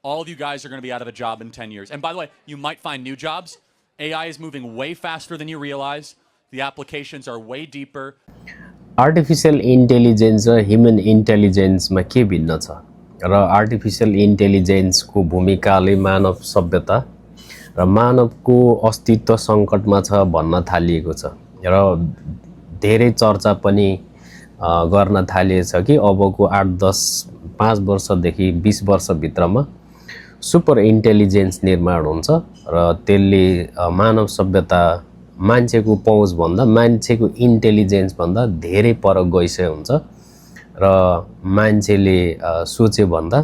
All of you guys are going to be out of a job in 10 years. And by the way, you might find new jobs. AI is moving way faster than you realize. The applications are way deeper. Artificial intelligence र human इन्टेलिजेन्समा के भिन्न छ र artificial इन्टेलिजेन्सको भूमिकाले मानव सभ्यता र मानवको अस्तित्व सङ्कटमा छ भन्न थालिएको छ र धेरै चर्चा पनि गर्न थालिएछ कि अबको 5 वर्षदेखि 20 वर्षभित्रमा सुपर इन्टेलिजेन्स निर्माण हुन्छ र त्यसले मानव सभ्यता मान्छेको पहुँच भन्दा मान्छेको इन्टेलिजेन्स भन्दा धेरै पर गइसकेको हुन्छ र मान्छेले सोचे भन्दा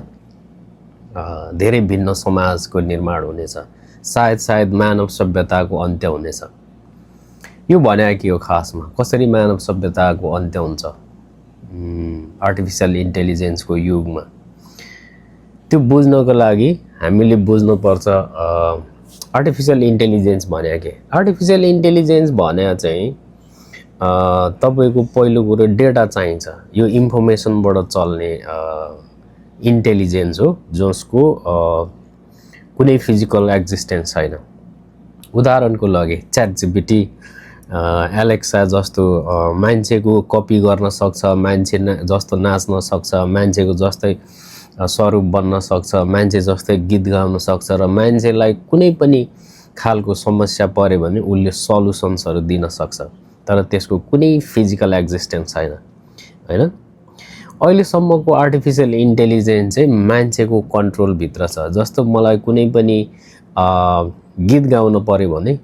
धेरै भिन्न समाजको निर्माण हुनेछ। सायद मानव सभ्यताको अन्त्य हुनेछ। यो भने के हो खासमा कसरी मानव सभ्यताको अन्त्य हुन्छ आर्टिफिशियल इन्टेलिजेन्सको युगमा त्यो बुझ्नको लागि हामीले बुझ्नुपर्छ आर्टिफिशियल इन्टेलिजेन्स भने के। आर्टिफिशियल इन्टेलिजेन्स भने चाहिँ तपाईको पहिलो कुरो डेटा चाहिन्छ। यो इन्फर्मेसनबाट चल्ने इन्टेलिजेन्स हो जसको कुनै फिजिकल एक्जिस्टेन्स छैन। उदाहरणको लागि च्याटजिपिटी एलेक्सा जस्तो मान्छेको कपी गर्न सक्छ, मान्छे जस्तो नाच्न सक्छ, मान्छेको जस्तै स्वरूप बन्न सक्छ, मान्छे जस्तै गीत गाउन सक्छ र मान्छेलाई कुनै पनि खालको समस्या पर्यो भने उसले सल्युसन्सहरू दिन सक्छ। तर त्यसको कुनै फिजिकल एक्जिस्टेन्स छैन हैन। अहिलेसम्मको आर्टिफिशियल इन्टेलिजेन्स चाहिँ मान्छेको कन्ट्रोल भित्र छ। जस्तो मलाई कुनै पनि गीत गाउन पर्यो भने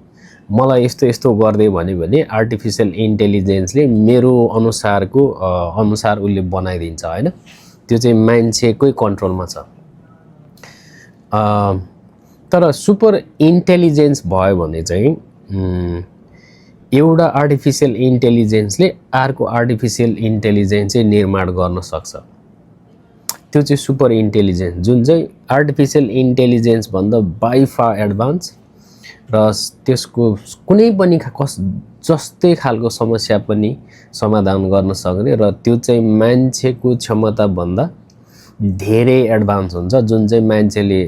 मलाई यस्तो गर्दै भने आर्टिफिशियल इन्टेलिजेन्सले मेरो अनुसार उसले बनाइदिन्छ हैन। त्यो चाहिँ मान्छेकै कन्ट्रोलमा छ। तर सुपर इन्टेलिजेन्स भयो भने चाहिँ एउटा आर्टिफिशियल इन्टेलिजेन्सले अर्को आर्टिफिशियल इन्टेलिजेन्स चाहिँ निर्माण गर्न सक्छ। त्यो चाहिँ सुपर इन्टेलिजेन्स जुन चाहिँ आर्टिफिशियल इन्टेलिजेन्स भन्दा बाइ फार एडभान्स र त्यसको कुनै पनि जस्तै खालको समस्या पनि समाधान गर्न सक्ने र त्यो चाहिँ मान्छेको क्षमता भन्दा धेरै एडभान्स हुन्छ। जुन चाहिँ मान्छेले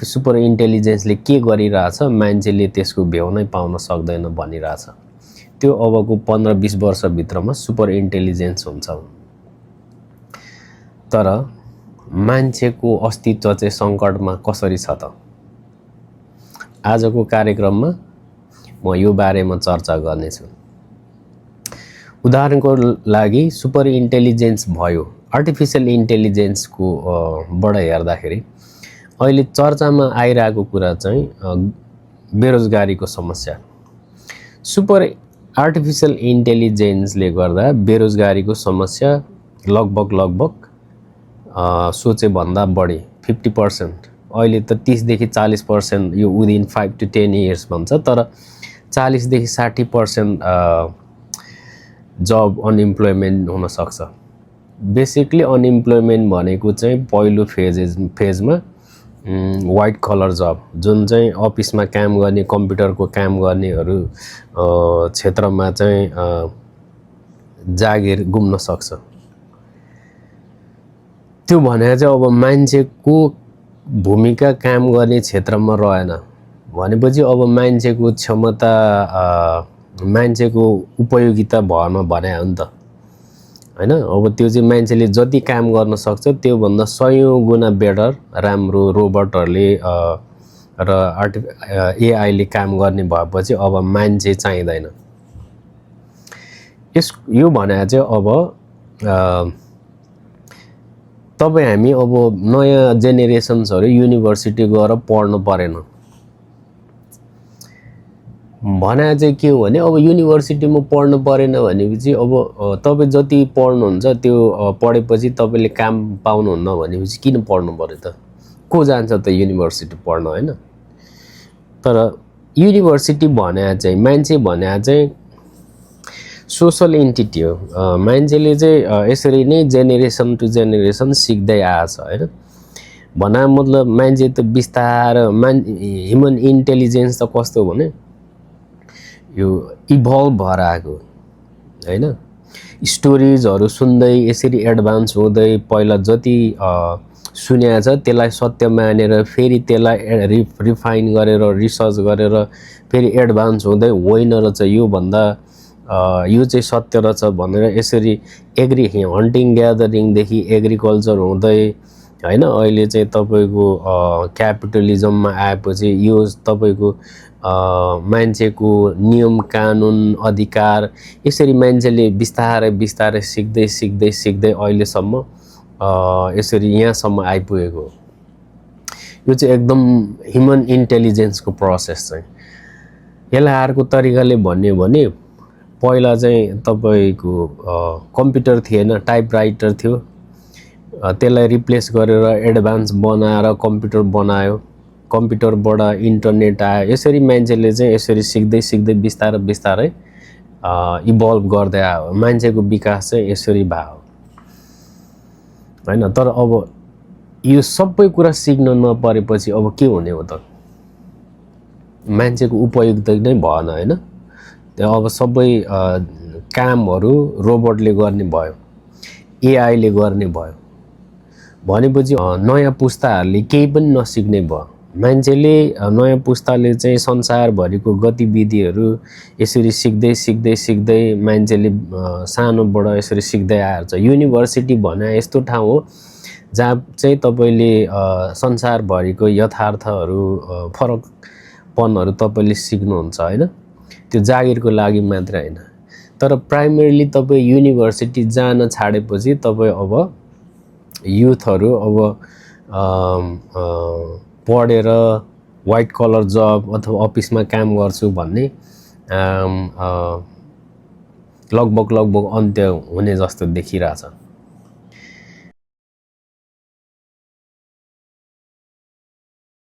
सुपर इन्टेलिजेन्सले के गरिरहेछ मान्छेले त्यसको भ्याउ नै पाउन सक्दैन भनिरहेछ। त्यो अबको 15-20 वर्षभित्रमा सुपर इन्टेलिजेन्स हुन्छ। तर मान्छेको अस्तित्व चाहिँ सङ्कटमा कसरी छ त? आजको कार्यक्रममा म यो बारेमा चर्चा गर्नेछु। उदाहरणको लागि सुपर इन्टेलिजेन्स भयो आर्टिफिशियल इन्टेलिजेन्सको बाट हेर्दाखेरि अहिले चर्चामा आइरहेको कुरा चाहिँ बेरोजगारीको समस्या। सुपर आर्टिफिशियल इन्टेलिजेन्सले गर्दा बेरोजगारीको समस्या लगभग सोचे भन्दा बढी 50%। अहिले त 30 देखि 40% यो विदिन 5 to 10 इयर्स भन्छ। तर 40 देखि 60% जब अनइम्प्लोइमेन्ट हुन सक्छ। बेसिकली अनइम्प्लोइमेन्ट भनेको चाहिँ पहिलो फेजमा व्हाइट कलर जब जुन चाहिँ अफिसमा काम गर्ने कम्प्युटरको काम गर्नेहरू क्षेत्रमा चाहिँ जागिर गुम्न सक्छ। त्यो भने चाहिँ अब मान्छेको भूमिका काम गर्ने क्षेत्रमा रहेन भनेपछि अब मान्छेको क्षमता मान्छेको उपयोगिता भएन भने हो नि त हैन। अब त्यो चाहिँ मान्छेले जति काम गर्न सक्छ त्यो भन्दा 100 गुणा बेटर राम्रो रोबोटहरुले र एआईले काम गर्ने भएपछि अब मान्छे चाहिँदैन। यो भने चाहिँ अब तपाईं हामी अब नयाँ जेनेरेसन्सहरु युनिभर्सिटी गएर पढ्नु परेन भने चाहिँ के हो भने अब युनिभर्सिटीमा पढ्नु परेन भनेपछि अब तपाई जति पढ्नुहुन्छ त्यो पढेपछि तपाईले काम पाउनुहुन्न भनेपछि किन पढ्नु पर्यो त? को जान्छ त युनिभर्सिटी पढ्न हैन? तर युनिभर्सिटी भने चाहिँ मान्छे भने चाहिँ सोशल एन्टिटी हो। मान्छेले चाहिँ यसरी नै जेनेरेसन टु जेनेरेसन सिक्दै आछ हैन। भना मतलब मान्छे त बिस्तार ह्युमन इन्टेलिजेन्स त कस्तो भने यो इभल्भ भएर आएको हैन। स्टोरीजहरु सुन्दै यसरी एडभान्स हुँदै पहिला जति सुनेको छ त्यसलाई सत्य मानेर फेरि त्यसलाई रिफाइन गरेर रिसर्च गरेर फेरि एडभान्स हुँदै होइन रहेछ यो भन्दा यो चाहिँ सत्य रहेछ भनेर यसरी हन्टिङ ग्यादरिङदेखि एग्रिकल्चर हुँदै हैन अहिले चाहिँ तपाईको क्यापिटलिजममा आएपछि यो तपाईको मान्छेको नियम कानुन अधिकार यसरी मान्छेले बिस्तारै बिस्तारै सिक्दै सिक्दै सिक्दै अहिलेसम्म यसरी यहाँसम्म आइपुगेको यो चाहिँ एकदम ह्युमन इन्टेलिजेन्सको प्रोसेस चाहिँ। यसलाई अर्को तरिकाले भन्यो भने पहिला चाहिँ तपाईको कम्प्युटर थिएन, टाइपराइटर थियो, त्यसलाई रिप्लेस गरेर एडभान्स बनाएर कम्प्युटर बनायो, कम्प्युटरबाट इन्टरनेट आयो, यसरी मान्छेले चाहिँ यसरी सिक्दै सिक्दै बिस्तारै बिस्तारै इभल्भ गर्दै आयो। मान्छेको विकास चाहिँ यसरी भयो हैन। तर अब यो सबै कुरा सिक्न नपरेपछि अब के हुने हो त? मान्छेको उपयुक्त नै भएन हैन। अब सबै कामहरू रोबोटले गर्ने भयो, एआईले गर्ने भयो भनेपछि नयाँ पुस्ताहरूले केही पनि नसिक्ने भयो। मान्छेले नयाँ पुस्ताले चाहिँ संसारभरिको गतिविधिहरू यसरी सिक्दै सिक्दै सिक्दै मान्छेले सानोबाट यसरी सिक्दै आएको छ। युनिभर्सिटी भने यस्तो ठाउँ हो जहाँ चाहिँ तपाईले संसारभरिको यथार्थहरू फरकपनहरू तपाईले सिक्नुहुन्छ हैन। त्यो जागिरको लागि मात्र हैन, तर प्राइमेरीली तपाई युनिभर्सिटी जान छाडेपछि तपाई अब युथहरू अब पढेर व्हाइट कलर जब अथवा अफिसमा काम गर्छु भन्ने लगभग अन्त्य हुने जस्तो देखिरहेछ।